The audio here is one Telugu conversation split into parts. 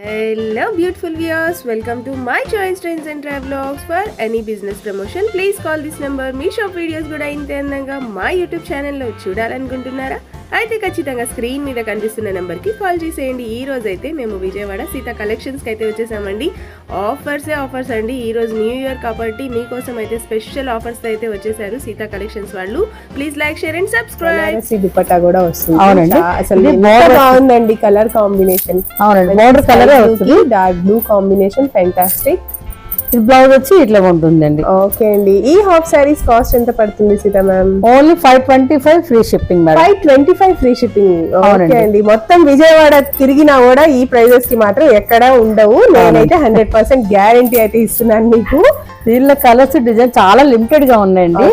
Hello beautiful viewers, welcome to my choice trends and travelogues. For any business promotion please call this number. Me shop videos కూడా ఇంతే అందంగా మా యూట్యూబ్ ఛానల్లో చూడాలనుకుంటున్నారా? అయితే ఖచ్చితంగా స్క్రీన్ మీద కనిపిస్తున్న నెంబర్కి కాల్ చేసేయండి. ఈ రోజు అయితే మేము విజయవాడ సీతా కలెక్షన్స్కి అయితే వచ్చేసామండి. ఆఫర్స్ అండి. ఈ రోజు న్యూ ఇయర్ కాబట్టి మీకోసం అయితే స్పెషల్ ఆఫర్స్ అయితే వచ్చేసారు సీతా కలెక్షన్స్ వాళ్ళు. Please like share and subscribe. Dupatta కూడా వస్తుంది. అవునండి, అసలు బాగుందండి కలర్ కాంబినేషన్. అవునండి, బోర్డర్ కలర్ వస్తుంది. Dark blue combination fantastic. ఈ బ్లౌజ్ వచ్చి ఇట్లా ఉంటుందండి. ఓకే అండి, ఈ హాఫ్ సారీస్ కాస్ట్ ఎంత పడుతుంది Sita ma'am? Only 525 free shipping madam. 525 free shipping. Okay అండి, మొత్తం విజయవాడ తిరిగినా కూడా ఈ ప్రైజెస్ కి మాత్రం ఎక్కడా ఉండవు. నేనైతే 100% గ్యారంటీ అయితే ఇస్తున్నాను మీకు. దీనిలో కలర్స్ డిజైన్ చాలా లిమిటెడ్ గా ఉన్నాయండి.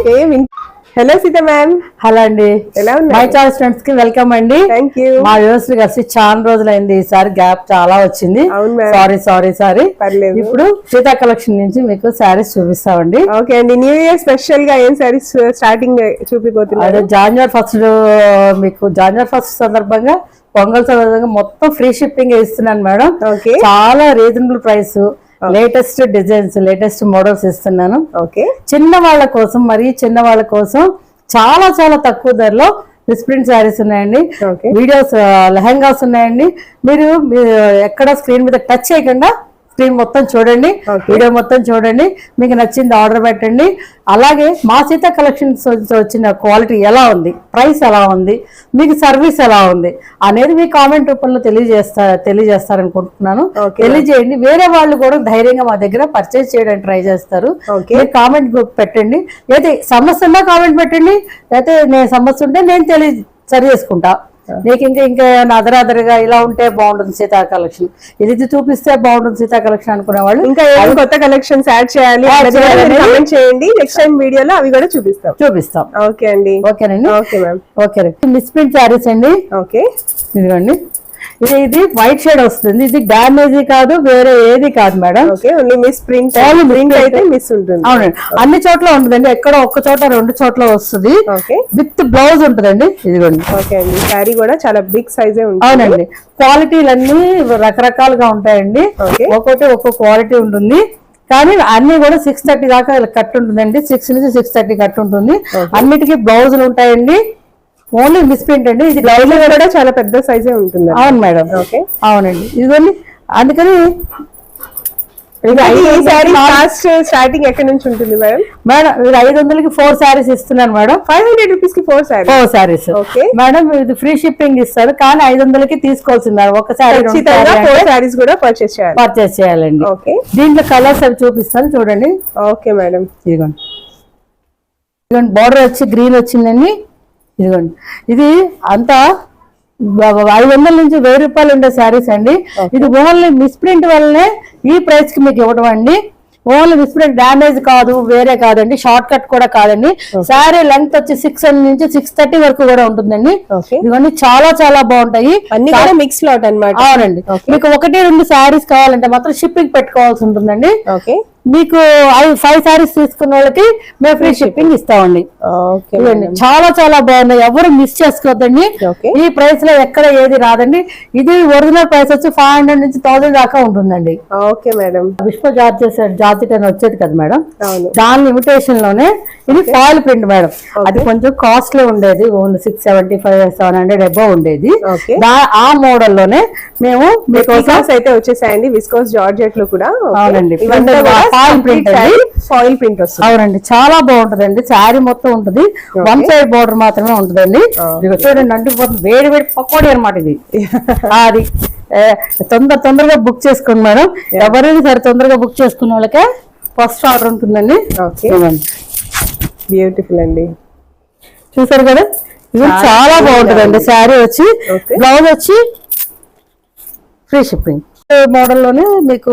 Hello Sita ma'am. హలో అండి, ఎలా ఉన్నారు? మై చాయిస్ ఫ్రెండ్స్ కి వెల్కమ్ అండి. Thank you. మా వ్యూవర్స్ కలిసి చాలా రోజులైంది, ఈసారి గ్యాప్ చాలా వచ్చింది. సారీ. పర్లేదు. ఇప్పుడు సీతా కలెక్షన్ నుంచి మీకు శారీస్ చూపిస్తామండి. ఓకే అండి, న్యూ ఇయర్ స్పెషల్ గా ఏం శారీస్ స్టార్టింగ్ చూపిపోతున్నారు? జాన్యువరి ఫస్ట్ సందర్భంగా పొంగల్ సందర్భంగా మొత్తం ఫ్రీ షిప్పింగ్ ఇస్తున్నాను మేడం. చాలా reasonable price, latest designs, latest models ఇస్తున్నాను. ఓకే, చిన్న వాళ్ళ కోసం చాలా చాలా తక్కువ ధరలో ప్రింట్ శారీస్ ఉన్నాయండి. వీడియోస్ లెహంగాస్ ఉన్నాయండి. మీరు ఎక్కడ స్క్రీన్ మీద టచ్ చేయకుండా స్క్రీన్ మొత్తం చూడండి, వీడియో మొత్తం చూడండి, మీకు నచ్చింది ఆర్డర్ పెట్టండి. అలాగే మా సీతా కలెక్షన్స్ వచ్చిన క్వాలిటీ ఎలా ఉంది, ప్రైస్ ఎలా ఉంది, మీకు సర్వీస్ ఎలా ఉంది అనేది మీ కామెంట్ రూపంలో తెలియజేస్తారనుకుంటున్నాను. తెలియజేయండి. వేరే వాళ్ళు కూడా ధైర్యంగా మా దగ్గర పర్చేస్ చేయడానికి ట్రై చేస్తారు. మీరు కామెంట్ పెట్టండి. అయితే సమస్య ఉన్నా కామెంట్ పెట్టండి, అయితే నేను సమస్య ఉంటే నేను సరి చేసుకుంటా. నీకు ఇంకా అదరగా ఇలా ఉంటే బాగుంటుంది సీతా కలెక్షన్, ఇది చూపిస్తే బాగుంటుంది సీతా కలెక్షన్ అనుకునే వాళ్ళు ఇంకా కొత్త కలెక్షన్స్ యాడ్ చేయాలి చేయండి. నెక్స్ట్ టైం వీడియోలో అవి కూడా చూపిస్తాం. ఓకే అండి. ఓకేనండి. Okay ma'am. Okay, miss print saris అండి. ఓకే, ఇదిగోండి. ఇది వైట్ షేడ్ వస్తుంది. ఇది డ్యామేజ్ కాదు, వేరే ఏది కాదు మేడం. ఓన్లీ మిస్ ప్రింట్ అయితే మిస్ ఉంటుంది. అవునండి, అన్ని చోట్ల ఉంటుందండి. ఎక్కడ ఒక్క చోట 2 చోట్ల వస్తుంది. విత్ బ్లౌజ్ ఉంటుందండి. ఇదిగోండి. ఓకే అండి, శారీ కూడా చాలా బిగ్ సైజే ఉంటుంది. అవునండి, క్వాలిటీలన్నీ రకరకాలుగా ఉంటాయండి. ఒక్కొక్క క్వాలిటీ ఉంటుంది. కానీ అన్ని కూడా 630 దాకా కట్ ఉంటుందండి. 6 నుంచి 630 కట్ ఉంటుంది. అన్నిటికీ బ్లౌజులు ఉంటాయండి. ఓన్లీ మిస్ ప్రింట్ అండి. ఇది బ్లౌజ్ కూడా చాలా పెద్ద సైజే ఉంటుంది. అవును మేడం. అవునండి, ఇదిగోండి. అందుకని స్టార్టింగ్ ఎక్కడి నుంచి ఉంటుంది మేడం? మేడం ఇది 500కి 4 శారీస్ ఇస్తున్నాను మేడం. 500 రూపీస్ కి 4 శారీస్. మేడం ఇది ఫ్రీ షిప్పింగ్ ఇస్తారు, కానీ 500కి తీసుకోవాల్సింది. ఒక శారీ 4 శారీస్ కూడా పర్చేస్ చేయాలండి. దీంట్లో కలర్స్ అవి చూపిస్తాను చూడండి. Okay madam. ఇదిగోండి, బోర్డర్ వచ్చి గ్రీన్ వచ్చిందండి. ఇదిగోండి, ఇది అంతా 500 నుంచి 1000 రూపాయలు ఉండే శారీస్ అండి. ఇది ఓన్లీ మిస్ ప్రింట్ వల్లనే ఈ ప్రైస్ కి మీకు ఇవ్వడం అండి. ఓన్లీ మిస్ ప్రింట్, డ్యామేజ్ కాదు, వేరే కాదండి, షార్ట్ కట్ కూడా కాదండి. శారీ లెంగ్త్ వచ్చి 6 నుంచి 630 వరకు కూడా ఉంటుందండి. ఇవన్నీ చాలా చాలా బాగుంటాయి. మిక్స్ లాట్ అన్నమాట. అవునండి, మీకు 1-2 శారీస్ కావాలంటే మాత్రం షిప్పింగ్ పెట్టుకోవాల్సి ఉంటుందండి. మీకు 5 శారీస్ తీసుకున్న వాళ్ళకి మేము ఫ్రీ షిప్పింగ్ ఇస్తామండి. చాలా చాలా బాగున్నాయి, ఎవరు మిస్ చేసుకోవద్దండి. ఈ ప్రైస్ లో ఎక్కడ ఏది రాదండి. ఇది ఒరిజినల్ ప్రైస్ వచ్చి 500 నుంచి 1000 దాకా ఉంటుందండి. Okay madam. విశ్వ జార్జెట్ అని వచ్చేది కదా మేడం, దాని లిమిటేషన్ లోనే ఇది ఫాయిల్ ప్రింట్ మేడం. అది కొంచెం కాస్ట్లీ ఉండేది, ఓన్లీ 675-700 అబౌవ్ ఉండేది. ఆ మోడల్ లోనే మేము మీకు అయితే వచ్చేసాయండి. విస్కోస్ జార్జెట్ లో కూడా. అవునండి, ఫాయిల్ ప్రింట్ వస్తుంది. అవునండి, చాలా బాగుంటదండి. శారీ మొత్తం ఉంటుంది, 1 సైడ్ బోర్డర్ మాత్రమే ఉంటుందండి. చూడండి, అంటుకుపోతుంది, వేడి పకోడీ అనమాట ఇది. అది తొందరగా బుక్ చేసుకోండి మేడం. ఎవరైనా సరే తొందరగా బుక్ చేసుకున్న వాళ్ళకే ఫస్ట్ ఆర్డర్ ఉంటుందండి. బ్యూటిఫుల్ అండి, చూసారు కదా. ఇది చాలా బాగుంటుందండి. శారీ వచ్చి బ్లౌజ్ వచ్చి ఫ్రీ షిప్పింగ్ మోడల్ లోనే మీకు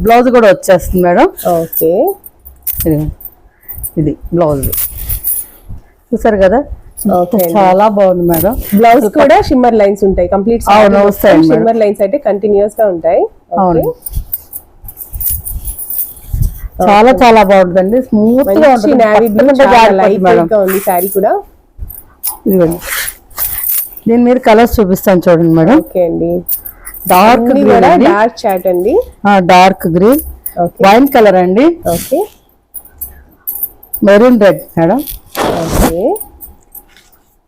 బ్లౌజ్ కూడా వచ్చేస్తుంది మేడం. ఓకే, ఇది బ్లౌజ్ చూసారు కదా, చాలా బాగుంది మేడం. బ్లౌజ్ కూడా షిమ్మర్ లైన్స్ ఉంటాయి. కంప్లీట్ షిమ్మర్ లైన్స్ అయితే కంటిన్యూస్ గా ఉంటాయి. అవును, చాలా చాలా బాగుంటుందండి. స్మూత్ గా ఉంది శారీ కూడా. దీని మీద కలర్స్ చూపిస్తాను చూడండి మేడం. ఓకే అండి, డార్క్ గ్రీన్ అండి, డార్క్ చాట్ అండి, డార్క్ గ్రీన్, వైన్ కలర్ అండి, okay maroon red madam, okay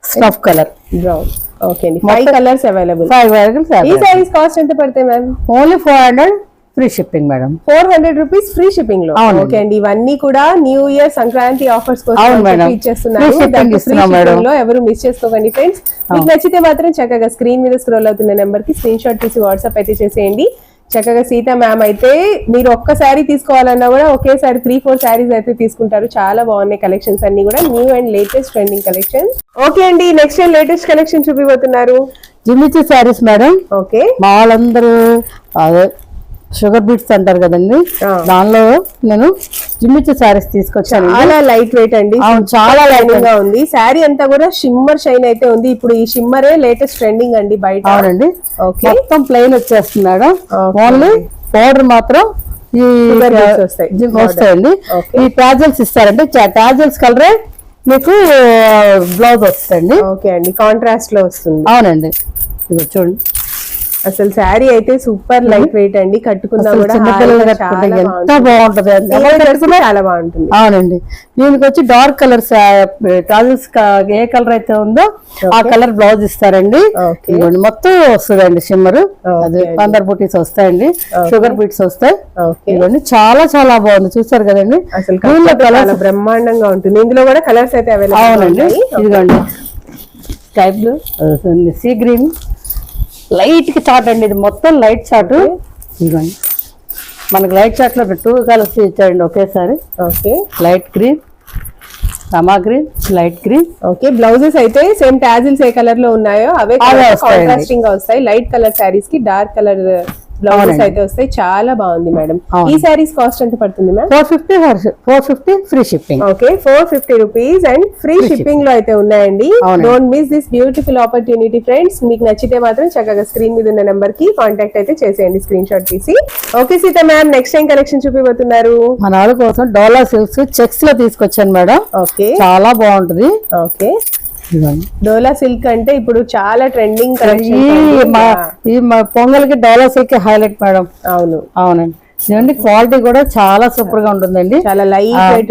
stuff colour, brown. Okay అండి, 5 కలర్స్ అవైలబుల్. 5 varieties ఈ సారీస్ కాస్ట్ ఎంత పడతాయి ma'am? Only 400 free shipping madam. 400 rupees free shipping లో. ఓకే అండి, ఇవన్నీ కూడా న్యూ ఇయర్ సంక్రాంతి ఆఫర్స్ కోసం ఇచ్చేస్తున్నారు. ఎవరు మిస్ చేసుకోకండి ఫ్రెండ్స్. మీకు నచ్చితే మాత్రం చక్కగా స్క్రీన్ మీద స్క్రోల్ అవుతున్న నెంబర్ కి స్క్రీన్ షాట్ తీసి వాట్సాప్ అయితే చేసేయండి. చక్కగా సీత మ్యామ్ అయితే మీరు ఒక్క శారీ తీసుకోవాలన్నా కూడా ఒకేసారి 3-4 శారీస్ అయితే తీసుకుంటారు. చాలా బాగున్నాయి కలెక్షన్స్ అన్ని కూడా, new and latest trending collection. Okay అండి, నెక్స్ట్ లేటెస్ట్ కలెక్షన్ చూపిపోతున్నారు. Jimmy Choo saris madam. ఓకే, మా వాళ్ళందరూ అదే షుగర్ బీట్స్ అంటారు కదండి, దానిలో నేను జిమ్మిచూ శారీస్ తీసుకొచ్చాను. చాలా లైట్ వెయిట్ అండి, చాలా లైట్ గా ఉంది. శారీ అంతా కూడా షిమ్మర్ షైన్ అయితే ఉంది. ఇప్పుడు ఈ షిమ్మరే లేటెస్ట్ ట్రెండింగ్ అండి బయట. అవునండి, మొత్తం ప్లెయిన్ వచ్చేస్తుంది మేడం. ఓన్లీ పౌడర్ మాత్రం వస్తాయండి. ఈ టాజల్స్ ఇస్తారండి, టాజల్స్ కలరే మీకు బ్లౌజ్ వస్తుంది. ఓకే అండి, కాంట్రాస్ట్ లో వస్తుంది. అవునండి, ఇది చూడండి. అసలు శారీ అయితే సూపర్ లైట్ వెయిట్ అండి, కట్టుకున్నా కూడా ఎంత బాగుంటది, చాలా బాగుంటుంది. అవునండి, దీనికి వచ్చి డార్క్ కలర్ ట్రాజెస్ ఏ కలర్ అయితే ఉందో ఆ కలర్ బ్లౌజ్ ఇస్తారండి. మొత్తం వస్తుందండి షిమ్మర్, అది పందర్ బూటీస్ వస్తాయండి, షుగర్ బీట్స్ వస్తాయి. ఇవన్నీ చాలా చాలా బాగుంది, చూసారు కదండి. అసలు కలర్ బ్రహ్మాండంగా ఉంటుంది. ఇందులో కూడా కలర్స్ అయితే అవైలబుల్. అవునండి, ఇదిగోండి sky blue, sea green, light కి చాట్ అండి, ఇది మొత్తం లైట్ చాట్. ఇదిగోండి మనకి లైట్ చాట్ లో 2 కలర్స్ ఇచ్చారండి ఒకేసారి. ఓకే, లైట్ గ్రీన్, రమా green, light green. Okay, blouses అయితే సేమ్ టాజిల్స్ ఏ కలర్ లో ఉన్నాయో అవే కాంట్రాస్టింగ్ గా వస్తాయి. లైట్ కలర్ శారీస్ కి డార్క్ కలర్ బ్లౌజెస్ అయితే వస్తాయి. చాలా బాగుంది మేడం. ఈ శారీస్ కాస్ట్ ఎంత పడుతుంది ma'am? 450 free shipping. Okay, 450 rupees and free shipping లో అయితే ఉన్నాయండి. Don't miss this beautiful opportunity friends. మీకు నచ్చితే మాత్రం చక్కగా స్క్రీన్ మీద ఉన్న నెంబర్ కి కాంటాక్ట్ అయితే చేసేయండి స్క్రీన్ షాట్ తీసి. Okay Seetha ma'am, next time collection చూపిపోతున్నారు. మన వాళ్ళ కోసం డోలా సిల్క్స్ చెక్స్ లో తీసుకొచ్చాను మేడం. ఓకే, చాలా బాగుంటుంది. ఓకే, డోలా సిల్క్ అంటే ఇప్పుడు చాలా ట్రెండింగ్ ఈ పొంగల్ కి డోలా సిల్క్ హైలైట్ మేడం. అవును, అవునండి, క్వాలిటీ కూడా చాలా సూపర్ గా ఉంటుందండి. చాలా లైట్ వెయిట్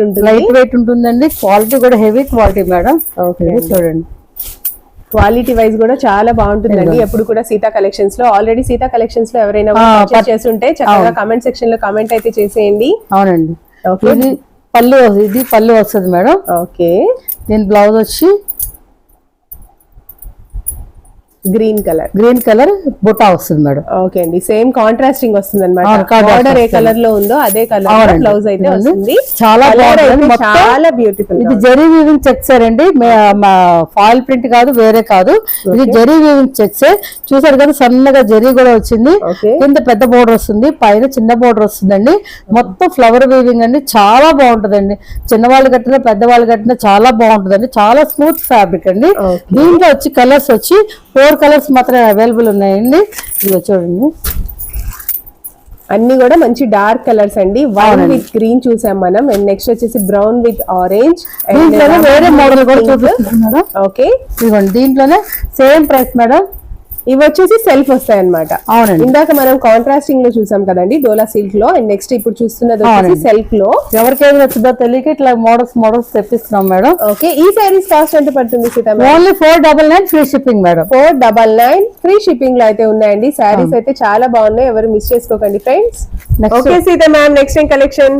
ఉంటుందండి. క్వాలిటీ కూడా హెవీ క్వాలిటీ మేడం. చూడండి, క్వాలిటీ వైజ్ కూడా చాలా బాగుంటుందండి. ఎప్పుడు కూడా సీతా కలెక్షన్స్ లో, ఆల్రెడీ సీతా కలెక్షన్స్ లో ఎవరైనా పర్చేస్ చేస్తుంటే చక్కగా కామెంట్ సెక్షన్ లో కామెంట్ అయితే చేసేయండి. అవునండి, ఇది పళ్ళు వస్తుంది మేడం. ఓకే, దీని బ్లౌజ్ వచ్చి గ్రీన్ కలర్ బుటా వస్తుంది మేడం. ఓకే అండి, సేమ్ కాంట్రాస్టింగ్ వస్తుంది అనమాట. బార్డర్ ఏ కలర్ లో ఉందో అదే కలర్ బ్లౌజ్ అయితే వస్తుంది. చాలా బాగుంది, చాలా బ్యూటిఫుల్. ఇది జరీ వీవింగ్ చెక్స్ అండి, ఫాయిల్ ప్రింట్ కాదు, వేరే కాదు. ఇది జరీ వీవింగ్ చెక్స్. చూసారు కదా, సన్నగా జరీ కూడా వచ్చింది. కింద పెద్ద బోర్డర్ వస్తుంది, పైన చిన్న బోర్డర్ వస్తుందండి. మొత్తం ఫ్లవర్ వీవింగ్ అండి, చాలా బాగుంటదండి. చిన్నవాళ్ళు కట్టినా పెద్దవాళ్ళు కట్టినా చాలా బాగుంటదండి. చాలా స్మూత్ ఫ్యాబ్రిక్ అండి. దీంట్లో వచ్చి కలర్స్ వచ్చి 4 కలర్స్ మాత్రమే అవైలబుల్ ఉన్నాయండి. ఇదిగో చూడండి, అన్ని కూడా మంచి డార్క్ కలర్స్ అండి. వైన్ విత్ గ్రీన్ చూసాం మనం, అండ్ నెక్స్ట్ వచ్చేసి బ్రౌన్ విత్ ఆరెంజ్. వేరే మోడల్ కూడా చూపిస్తున్నారు. ఓకే, ఇదిగోండి, దీంట్లోనే సేమ్ ప్రైస్ మేడం. ఇవి వచ్చేసి సెల్ఫ్ వస్తాయి అనమాట. అవునండి, ఇందాక మనం కాంట్రాస్టింగ్ లో చూసాం కదండి డోలా సిల్క్ లో, అండ్ నెక్స్ట్ ఇప్పుడు చూస్తున్నది సెల్ఫ్ లో. ఎవరికైనా వచ్చిందో తెలియక ఇట్లా మోడల్స్ తెప్పిస్తున్నాం మేడం. ఓకే, ఈ సారీస్ కాస్ట్ ఎంత పడుతుంది Sita? Only 499 free shipping madam. 499 free shipping లో అయితే ఉన్నాయండి. సారీస్ అయితే చాలా బాగున్నాయి, ఎవరు మిస్ చేసుకోకండి friends. Okay Seetha ma'am, next time collection.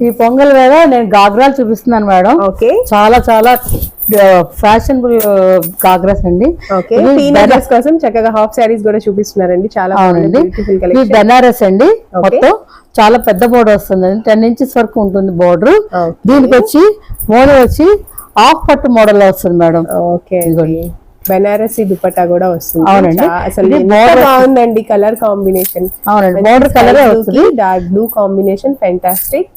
ఈ పొంగల్ వేళ నేను గాగ్రాలు చూపిస్తున్నాను మేడం. ఓకే, చాలా చాలా ఫ్యాషనబుల్ గాగ్రాస్ అండి. ఓకే, టీనేజర్స్ కోసం చక్కగా హాఫ్ సారీస్ కూడా చూపిస్తున్నారండి. చాలా బాగుంది. ఈ బెనారస్ అండి, మొత్తం చాలా పెద్ద బోర్డర్ వస్తుంది, 10 ఇంచెస్ వరకు ఉంటుంది బోర్డర్. దీనికి వచ్చి మోడల్ వచ్చి హాఫ్ పట్టు మోడల్ వస్తుంది మేడం. ఓకే, బెనారసీ దుపట్టా కూడా వస్తుంది. అవునండి, అసలు బాగుందండి కలర్ కాంబినేషన్. అవునండి, border colour dark blue combination, fantastic.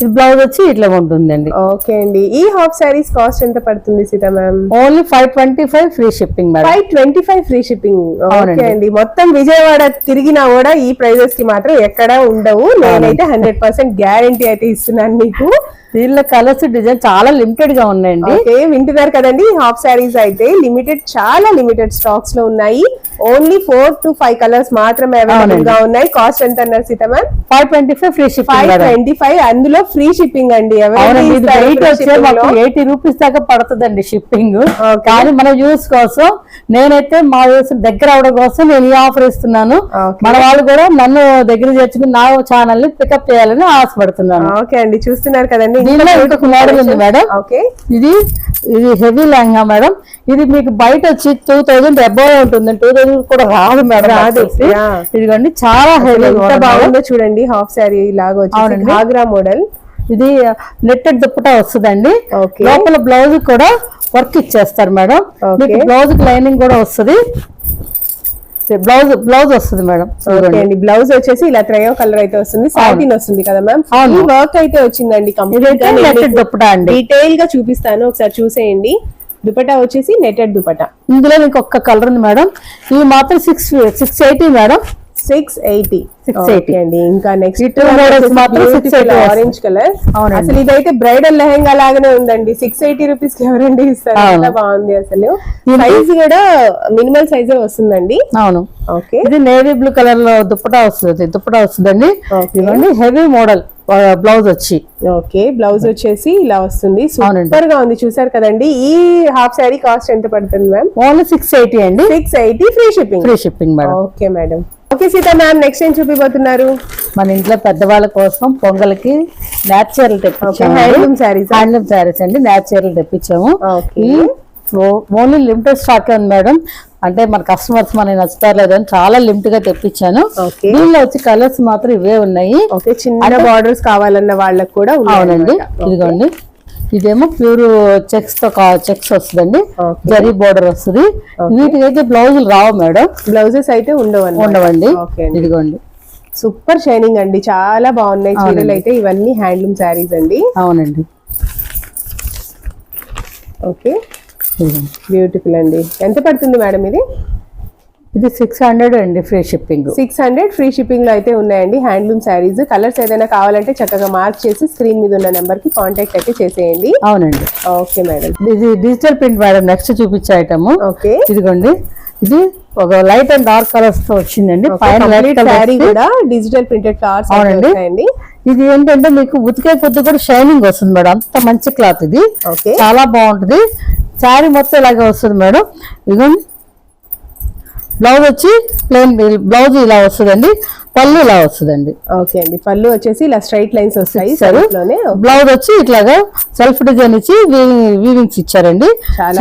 ఇది బ్లౌజ్ వచ్చి ఇట్లా ఉంటుందండి. ఓకే అండి. ఈ హాఫ్ సారీస్ కాస్ట్ ఎంత పడుతుంది Sita ma'am? Only 525 free shipping madam. 525 free shipping. Okay అండి. మొత్తం విజయవాడ తిరిగినా కూడా ఈ ప్రైజెస్ కి మాత్రం ఎక్కడా ఉండవు. నేనైతే 100% గ్యారంటీ అయితే ఇస్తున్నాను మీకు. దీనిలో కలర్స్ డిజైన్ చాలా లిమిటెడ్ గా ఉన్నాయండి. ఓకే, వింటున్నారు కదండి. హాఫ్ సారీస్ అయితే చాలా లిమిటెడ్ స్టాక్స్ లో ఉన్నాయి. ఓన్లీ 4 to 5 కలర్స్ మాత్రమే అవైలబుల్ గా ఉన్నాయి. కాస్ట్ ఎంత అన్నారు సీత మ్యామ్? 525 free shipping. 525, అందులో ఫ్రీ షిప్పింగ్ అండి. 80 రూపీస్ దాకా పడుతుందండి షిప్పింగ్. కానీ మన యూస్ కోసం నేనైతే మా యూస్ దగ్గర అవడం కోసం నేను ఈ ఆఫర్ ఇస్తున్నాను. మన వాళ్ళు కూడా నన్ను దగ్గర చేర్చుకుని నా ఛానల్ ని పికప్ చేయాలని ఆశపడుతున్నాను. ఓకే అండి, చూస్తున్నారు కదండి. దీనిలో ఇంకొక మోడల్ ఉంది మేడం. ఇది హెవీ లెహంగా మేడం. ఇది మీకు బయట వచ్చి 2000 అబౌవ్ ఉంటుంది. 2000 కూడా రాదు మేడం. రాదు. ఇదిగోండి చాలా హెవీ. ఎంత బాగుందో చూడండి. హాఫ్ సారీ లాగా వచ్చి ఘాగ్రా మోడల్. ఇది నెట్టెడ్ దుప్పటా వస్తుందండి. లోపల బ్లౌజ్ కూడా వర్క్ ఇచ్చేస్తారు మేడం. మీకు బ్లౌజ్ లైనింగ్ కూడా వస్తుంది. బ్లౌజ్ వస్తుంది మేడం. బ్లౌజ్ వచ్చేసి ఇలా ట్రయో కలర్ అయితే వస్తుంది. సాటిన్ వస్తుంది కదా మ్యామ్. ఈ వర్క్ అయితే వచ్చిందండి కంప్లీట్ దుపట్టా అండి. డీటెయిల్ గా చూపిస్తాను, ఒకసారి చూసేయండి. దుపట్టా వచ్చేసి నెటెడ్ దుపట్టా. ఇందులో మీకు ఒక్క కలర్ ఉంది మేడం. ఇవి మాత్రం 680 మేడం. 680 అండి. ఇంకా నెక్స్ట్ ఆరెంజ్ కలర్. అసలు ఇదైతే బ్రైడల్ లెహంగా లాగానే ఉందండి. 680 రూపీస్ కి ఎవరండి ఇస్తారు? చాలా బాగుంది. అసలు సైజ్ కూడా మినిమల్ సైజే వస్తుందండి. అవును. ఓకే, ఇది నేవీ బ్లూ కలర్ లో దుప్పటా వస్తుందండి. ఇవన్నీ హెవీ మోడల్. బ్లౌజ్ వచ్చి ఓకే, బ్లౌజ్ వచ్చేసి ఇలా వస్తుంది. సూపర్ గా ఉంది. చూసారు కదండి. ఈ హాఫ్ సారీ కాస్ట్ ఎంత పడుతుంది మ్యామ్? ఓన్లీ 680 అండి. 680 free shipping madam. Okay madam. Okay Seetha ma'am, next ఏం చూపిపోతున్నారు? మన ఇంట్లో పెద్దవాళ్ళ కోసం పొంగల్కి న్యాచురల్ తెప్పించాము. హ్యాండ్లూమ్ శారీస్ అండి. న్యాచురల్ తెప్పించాము. ఓన్లీ లిమిటెడ్ స్టాక్ ఉంది మేడం. అంటే మన కస్టమర్స్ మనకి నచ్చుతారు లేదని చాలా లిమిట్ గా తెప్పించాను. దీనిలో వచ్చి కలర్స్ మాత్రం ఇవే ఉన్నాయి. చిన్న బార్డర్స్ కావాలన్న వాళ్ళకి కూడా. అవునండి. ఇదిగోండి, ఇదేమో ప్యూర్ చెక్స్ వస్తుందండి. జరీ బోర్డర్ వస్తుంది. వీటికి అయితే బ్లౌజులు రావు మేడం. బ్లౌజెస్ అయితే ఉండవండి. ఇదిగోండి, సూపర్ షైనింగ్ అండి. చాలా బాగున్నాయి చీరలు అయితే. ఇవన్నీ హ్యాండ్లూమ్ శారీస్ అండి. అవునండి. ఓకే, బ్యూటిఫుల్ అండి. ఎంత పడుతుంది మేడం ఇది? ఇది 600 అండి ఫ్రీ షిప్పింగ్. 600 ఫ్రీ షిప్పింగ్ లో అయితే ఉన్నాయండి హ్యాండ్లూమ్ శారీస్. కలర్స్ ఏదైనా కావాలంటే చక్కగా మార్క్ చేసి స్క్రీన్ మీద ఉన్న నెంబర్ కి కాంటాక్ట్ అయితే చేసేయండి. అవునండి. Okay madam. ఇది డిజిటల్ ప్రింట్ మేడం. నెక్స్ట్ చూపించే ఐటమ్. ఓకే, ఇదిగోండి, ఇది ఒక లైట్ అండ్ డార్క్ కలర్స్ తో వచ్చిందండి. శారీ కూడా డిజిటల్ ప్రింటెడ్ ఫ్లవర్స్. అవునండి. ఇది ఏంటంటే మీకు ఉతికే కొద్ది కూడా షైనింగ్ వస్తుంది మేడం. అంత మంచి క్లాత్ ఇది. చాలా బాగుంటుంది. శారీ మొత్తం ఇలాగే వస్తుంది మేడం. ఇదిగోండి, బ్లౌజ్ వచ్చి ప్లెయిన్ బ్లౌజ్ ఇలా వస్తుందండి. పళ్ళు ఇలా వస్తుందండి. ఓకే అండి, పళ్ళు వచ్చేసి ఇలా స్ట్రైట్ లైన్స్ వస్తాయి. బ్లౌజ్ వచ్చి ఇట్లాగా సెల్ఫ్ డిజైన్ ఇచ్చి వీవింగ్స్ ఇచ్చారండి.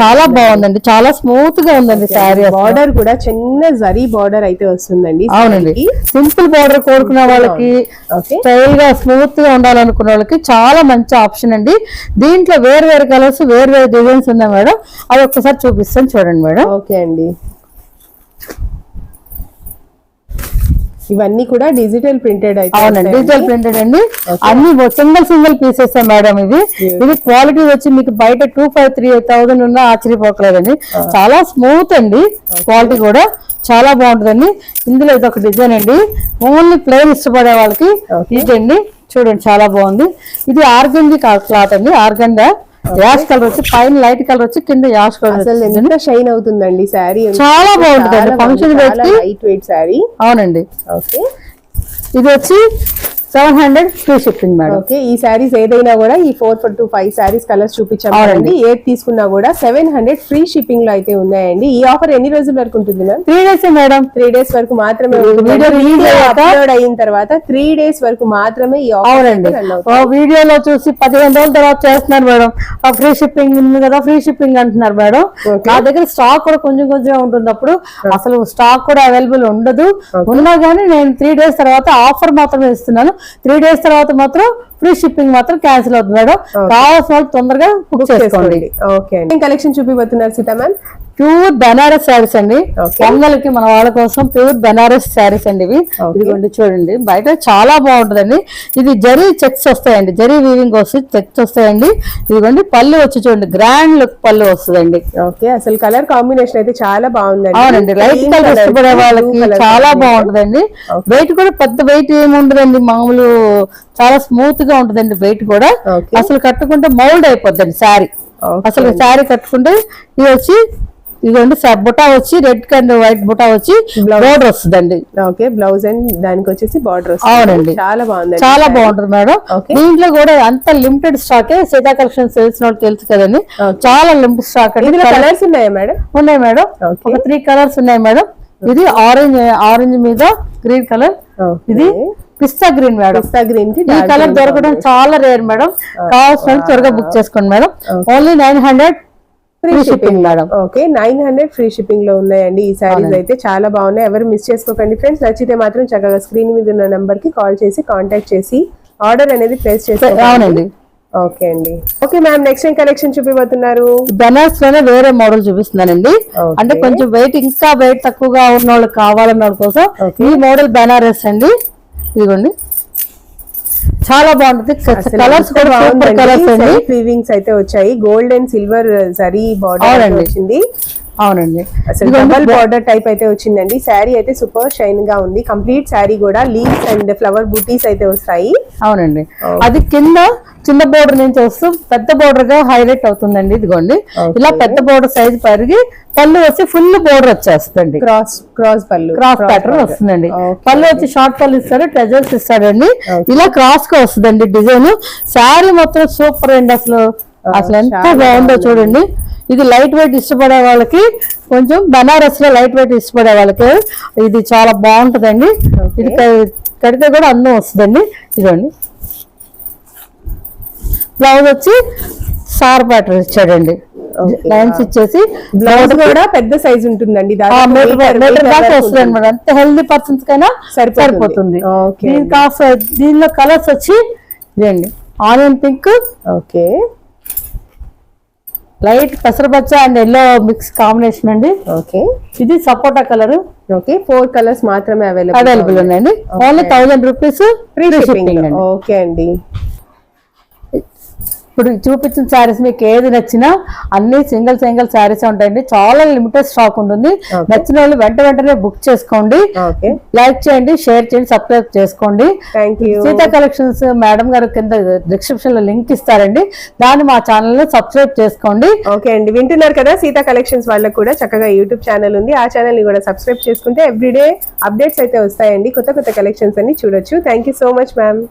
చాలా బాగుందండి. చాలా స్మూత్ గా ఉందండి శారీ. బార్డర్ కూడా చిన్న జరీ బార్డర్ అయితే వస్తుందండి. అవునండి. సింపుల్ బార్డర్ కోరుకునే వాళ్ళకి, స్టైల్ గా స్మూత్ గా ఉండాలనుకునే వాళ్ళకి చాలా మంచి ఆప్షన్ అండి. దీంట్లో వేరు కలర్స్, వేరు డిజైన్స్ ఉన్నాయి మేడం. అది ఒక్కసారి చూపిస్తాను చూడండి మేడం. ఓకే అండి, ఇవన్నీ కూడా డిజిటల్ ప్రింటెడ్ అయితే. అవునండి, డిజిటల్ ప్రింటెడ్ అండి. అన్ని సింగిల్ పీసెస్ మేడం. ఇది క్వాలిటీ వచ్చి మీకు బయట 2500-3000 ఉన్నా ఆశ్చర్యపోకలేదండి. చాలా స్మూత్ అండి. క్వాలిటీ కూడా చాలా బాగుంటుందండి. ఇందులో ఇది ఒక డిజైన్ అండి. ఓన్లీ ప్లెయిన్ ఇష్టపడే వాళ్ళకి ఇదండి. చూడండి, చాలా బాగుంది. ఇది ఆర్గంజీ క్లాత్ అండి. ఆర్గంజా యాష్ కలర్ వచ్చి పైన లైట్ కలర్ వచ్చి కింద యాష్ కలర్. అసలు ఎంత షైన్ అవుతుందండి శారీ. చాలా బాగుంటుంది ఫంక్షన్ లైట్ వెయిట్ శారీ. అవునండి. ఓకే, ఇది వచ్చి 700 ఫ్రీ షిప్పింగ్ మేడం. ఓకే, ఈ శారీస్ ఏదైనా కూడా ఈ 4 to 5 శారీస్ కలర్స్ చూపించామండి. ఏది తీసుకున్నా కూడా 700 ఫ్రీ షిప్పింగ్ లో అయితే ఉన్నాయండి. ఈ ఆఫర్ ఎన్ని రోజుల వరకు ఉంటుంది మ్యామ్? 3 days madam. 3 డేస్ వరకు మాత్రమే. అప్లోడ్ అయిన తర్వాత 3 డేస్ వరకు మాత్రమే ఈ ఆఫర్. వీడియోలో చూసి 15 రోజుల తర్వాత చేస్తున్నారు మేడం. ఫ్రీ షిప్పింగ్ ఉంది కదా, ఫ్రీ షిప్పింగ్ అంటున్నారు మేడం. నా దగ్గర స్టాక్ కూడా కొంచెం ఉంటుంది. అప్పుడు అసలు స్టాక్ కూడా అవైలబుల్ ఉండదు. ఉన్నా గానీ నేను 3 డేస్ తర్వాత ఆఫర్ మాత్రమే ఇస్తున్నాను. 3 డేస్ తర్వాత మాత్రం ఫ్రీ షిప్పింగ్ మాత్రం క్యాన్సిల్ అవుతుంది మేడం. కావాల్సిన వాళ్ళు తొందరగా బుక్ చేసుకోండి. ఓకే అండి. కలెక్షన్ చూపిపోతున్నారు సీత మ్యామ్? ప్యూర్ బెనారస్ శారీస్ అండి. పొంగల్కి మన వాళ్ళ కోసం ప్యూర్ బెనారస్ శారీస్ అండి ఇవి. ఇదిగోండి చూడండి, బయట చాలా బాగుంటుందండి. ఇది జరీ చెక్స్ వస్తాయండి, జరీ వీవింగ్ వస్తుంది, చెక్స్ వస్తాయండి. ఇదిగోండి పళ్ళు వచ్చి చూడండి, గ్రాండ్ లుక్ పళ్ళు వస్తుందండి. ఓకే, అసలు కలర్ కాంబినేషన్ అయితే చాలా బాగుందండి. అవునండి, లైట్ కలర్ ఇష్టపడే వాళ్ళకి చాలా బాగుంటుందండి. వెయిట్ కూడా పెద్ద వెయిట్ ఏమి ఉండదండి, మామూలు చాలా స్మూత్ గా ఉంటుందండి. వెయిట్ కూడా అసలు కట్టుకుంటే మౌల్డ్ అయిపోద్దండి శారీ. అసలు శారీ కట్టుకుంటే ఇది వచ్చి ఇదిగోండి బుటా వచ్చి రెడ్ అండ్ వైట్ బుటా వచ్చి బోర్డర్ వస్తుందండి. ఓకే, బ్లౌజ్ అండ్ దానికి వచ్చేసి బార్డర్. అవునండి, చాలా బాగుంది, చాలా బాగుంటుంది మేడం. దీంట్లో కూడా అంత లిమిటెడ్ స్టాక్. సీతా కలెక్షన్ తెలిసిన వాళ్ళు తెలుసు కదండి, చాలా లిమిటెడ్ స్టాక్ అండి. కలర్స్ ఉన్నాయా మేడం? ఉన్నాయి మేడం, ఒక 3 కలర్స్ ఉన్నాయి మేడం. ఇది ఆరెంజ్ మీద గ్రీన్ కలర్, ఇది పిస్తా గ్రీన్ మేడం. పిస్తా గ్రీన్ కి ఈ కలర్ దొరకడం చాలా రేర్ మేడం. కావాల్సిన త్వరగా బుక్ చేసుకోండి madam. Only 900 free shipping madam. Okay, 900 free shipping లో ఉన్నాయండి ఈ సారీస్. అయితే చాలా బాగున్నాయి, ఎవరు మిస్ చేసుకోకండి ఫ్రెండ్స్. నచ్చితే మాత్రం చక్కగా స్క్రీన్ మీద ఉన్న నంబర్ కి కాల్ చేసి కాంటాక్ట్ చేసి ఆర్డర్ అనేది ప్లేస్ చేసుకోండి. అవునండి, ఓకే అండి. Okay ma'am, next time collection చూపిపోతున్నారు? బెనారస్ లోనే వేరే మోడల్ చూపిస్తున్నానండి. అంటే కొంచెం వెయిట్, ఇంకా వెయిట్ తక్కువగా ఉన్న వాళ్ళు కావాలన్న వాళ్ళ కోసం ఈ మోడల్ బెనారస్ అండి. ఇదిగోండి, చాలా బాగుంటుంది. కలర్స్ కూడా సూపర్ కలర్స్ అండి. వీవింగ్స్ అయితే వచ్చాయి, gold and silver zari border వచ్చింది. అవునండి, అసలు డబల్ బార్డర్ టైప్ అయితే వచ్చిందండి. శారీ అయితే సూపర్ షైన్ గా ఉంది. కంప్లీట్ శారీ కూడా లీవ్స్ అండ్ ఫ్లవర్ బూటీస్ అయితే వస్తాయి. అవునండి, అది కింద చిన్న బోర్డర్ నుంచి వస్తూ పెద్ద బోర్డర్ గా హైలైట్ అవుతుందండి. ఇదిగోండి, ఇలా పెద్ద బోర్డర్ సైజ్ పెరిగి పళ్ళు వచ్చి ఫుల్ బోర్డర్ వచ్చేస్తుంది. క్రాస్ పళ్ళు, క్రాస్ ప్యాటర్న్ వస్తుందండి. పళ్ళు వచ్చి షార్ట్ పళ్ళు ఇస్తారు, ట్రెజర్స్ ఇస్తాడండి. ఇలా క్రాస్ గా వస్తుందండి డిజైన్. శారీ మొత్తం సూపర్ అండి. అసలు ఎంత బాగుందో చూడండి. ఇది లైట్ వెయిట్ ఇష్టపడే వాళ్ళకి, కొంచెం బనారస్ లో లైట్ వెయిట్ ఇష్టపడే వాళ్ళకి ఇది చాలా బాగుంటుందండి. ఇది కడితే కూడా అందం వస్తుందండి. ఇదండి, బ్లౌజ్ వచ్చి సార్ ప్యాటర్న్ ఇచ్చాడండి. లైన్స్ ఇచ్చేసి బ్లౌజ్ కూడా పెద్ద సైజ్ ఉంటుందండి, మీటర్ దాకా వస్తుందండి మేడం. అంత హెల్దీ పర్సన్స్ కైనా సరిపోతుంది. దీనిలో కలర్స్ వచ్చి ఇదండి, ఆనియన్ పింక్, ఓకే, లైట్ పెసరపచ్చ అండ్ ఎల్లో మిక్స్ కాంబినేషన్ అండి. ఓకే, ఇది సపోటా కలర్. ఓకే, 4 కలర్స్ మాత్రమే అవైలబుల్ ఉన్నాయండి. Only 1000 rupees free shipping. Okay అండి. ఇప్పుడు చూపించిన శారీస్ మీకు ఏది నచ్చినా అన్ని సింగిల్ శారీస్ ఉంటాయండి. చాలా లిమిటెడ్ స్టాక్ ఉంటుంది. నచ్చిన వాళ్ళు వెంటనే బుక్ చేసుకోండి. లైక్ చేయండి, షేర్ చేయండి, సబ్స్క్రైబ్ చేసుకోండి. సీతా కలెక్షన్స్ మేడం గారు కింద డిస్క్రిప్షన్ లో లింక్ ఇస్తారండి, దాన్ని మా ఛానల్ లో సబ్స్క్రైబ్ చేసుకోండి. ఓకే అండి, వింటున్నారు కదా, సీతా కలెక్షన్స్ వాళ్ళకి కూడా చక్కగా యూట్యూబ్ ఛానల్ ఉంది. ఆ ఛానల్ ని కూడా సబ్స్క్రైబ్ చేసుకుంటే ఎవ్రీడే అప్డేట్స్ అయితే వస్తాయండి. కొత్త కలెక్షన్స్ అన్ని చూడొచ్చు. Thank you so much ma'am.